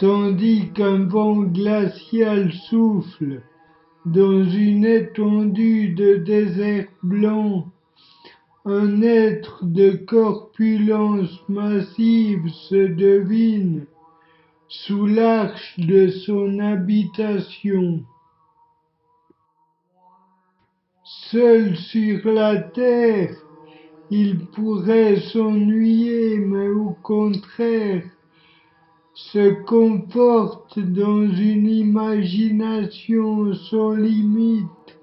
tandis qu'un vent glacial souffle dans une étendue de désert blanc. Un être de corpulence massive se devine sous l'arche de son habitation. Seul sur la terre, il pourrait s'ennuyer, mais au contraire, se conforte dans une imagination sans limite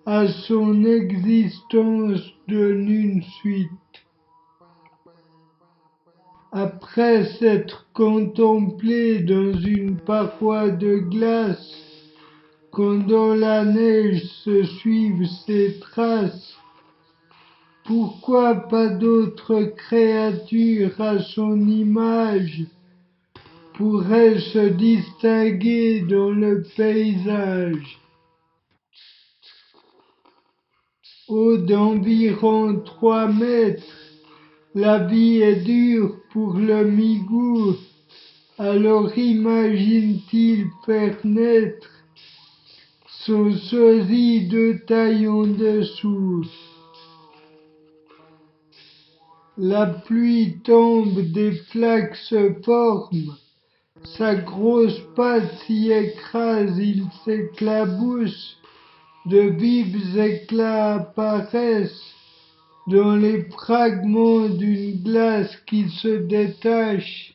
à son existence donne une suite. Après s'être contemplé dans une paroi de glace, quand dans la neige se suivent ses traces, pourquoi pas d'autres créatures à son image pourraient se distinguer dans le paysage? Haut d'environ 3 mètres, la vie est dure pour le migou, alors imagine-t-il faire naître son sosie de taille en dessous. La pluie tombe, des flaques se forment, sa grosse patte s'y écrase, il s'éclabousse, de vifs éclats apparaissent dans les fragments d'une glace qui se détache,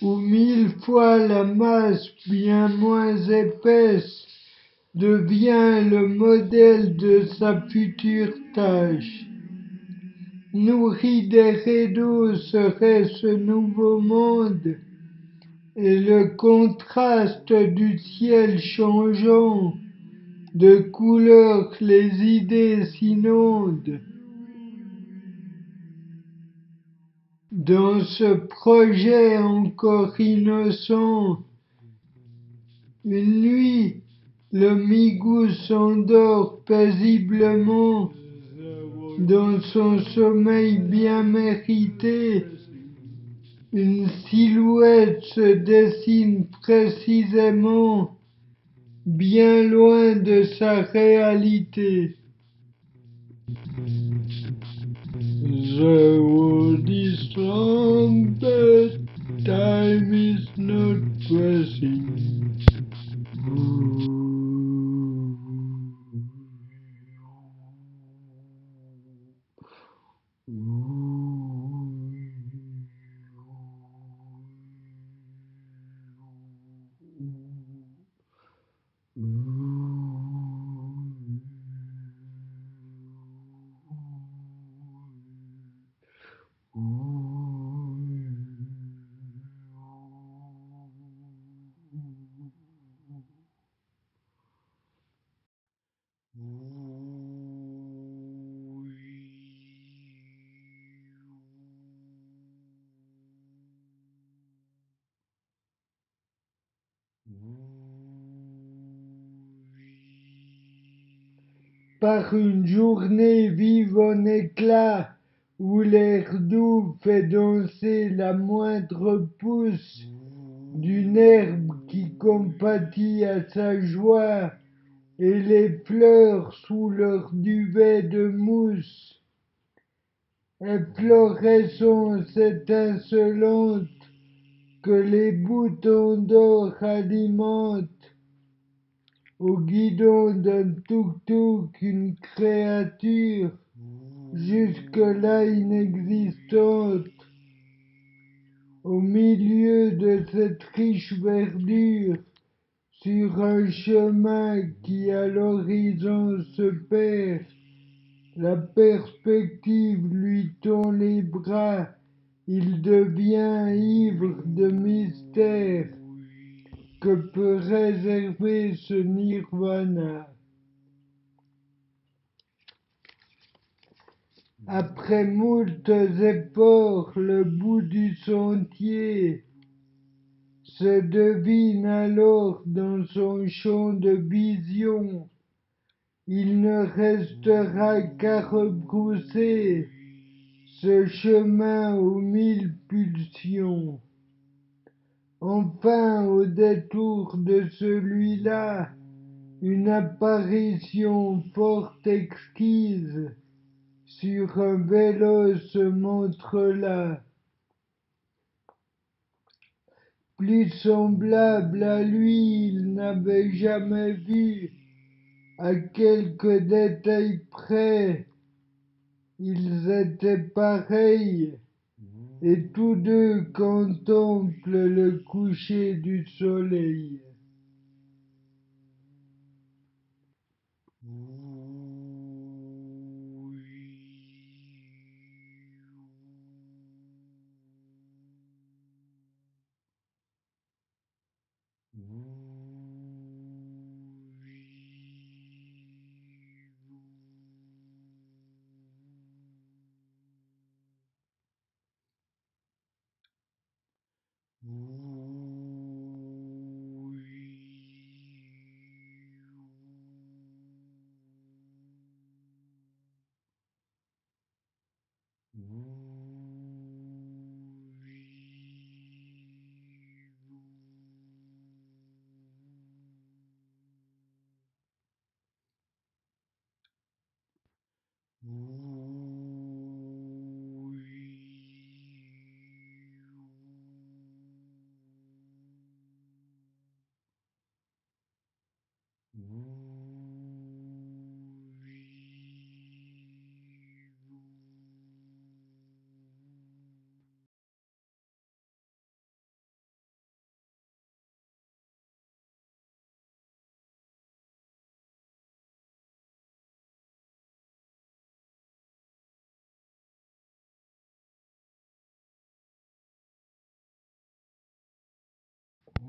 où 1000 fois la masse bien moins épaisse devient le modèle de sa future tâche. Nourri des rideaux serait ce nouveau monde, et le contraste du ciel changeant de couleur les idées s'inondent. Dans ce projet encore innocent, une nuit, le migou s'endort paisiblement dans son sommeil bien mérité. Une silhouette se dessine précisément bien loin de sa réalité. The world is strong, but time is not pressing. Par une journée vive en éclats, où l'air doux fait danser la moindre pousse d'une herbe qui compatit à sa joie, et les fleurs sous leur duvet de mousse, efflorescence étincelante que les boutons d'or alimentent, au guidon d'un tuk-tuk une créature jusque-là inexistante, au milieu de cette riche verdure, sur un chemin qui à l'horizon se perd, la perspective lui tend les bras, il devient ivre de mystère. Que peut réserver ce nirvana? Après moult efforts, le bout du sentier se devine alors dans son champ de vision. Il ne restera qu'à rebrousser ce chemin aux 1000 au détour de celui-là, une apparition fort exquise sur un vélo se montre là, plus semblable à lui, il n'avait jamais vu, à quelques détails près, ils étaient pareils, et tous deux contemplent le coucher du soleil.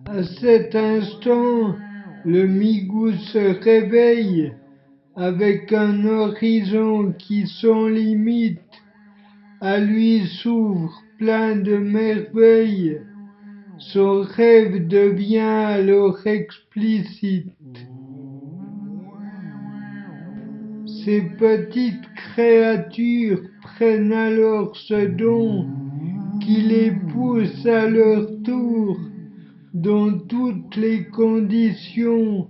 À cet instant, le Migou se réveille avec un horizon qui sans limite à lui s'ouvre plein de merveilles. Son rêve devient alors explicite. Ces petites créatures prennent alors ce don qui les pousse à leur tour dans toutes les conditions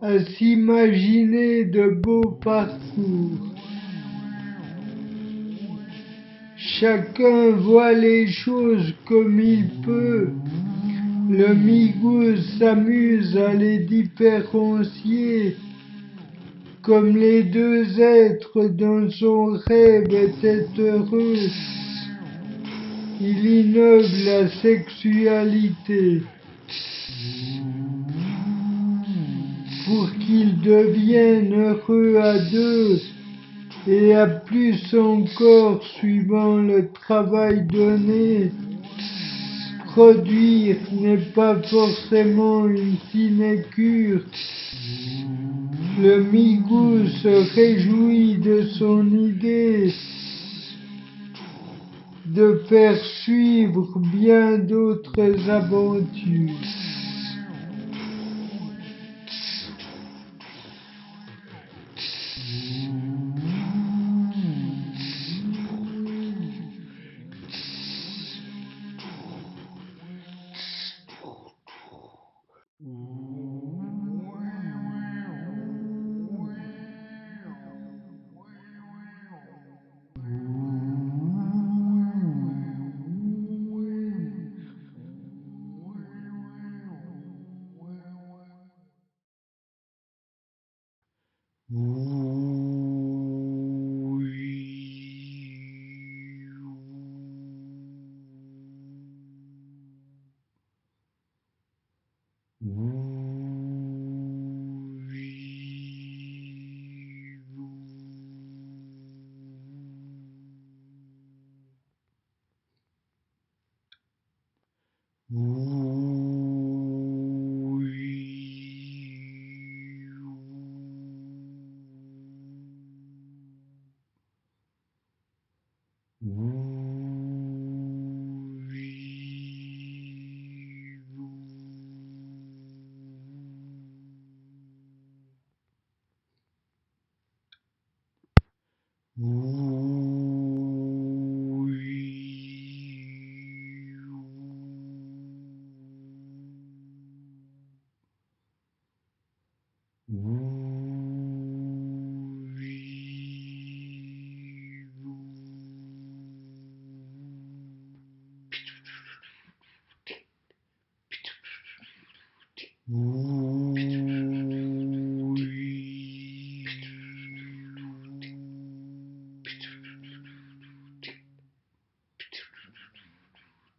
à s'imaginer de beaux parcours. Chacun voit les choses comme il peut. Le Migou s'amuse à les différencier, comme les deux êtres dans son rêve étaient heureux. Il innove la sexualité pour qu'ils deviennent heureux à deux et à plus encore suivant le travail donné. Produire n'est pas forcément une sinécure. Le Migou se réjouit de son idée de faire suivre bien d'autres aventures.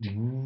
Wait,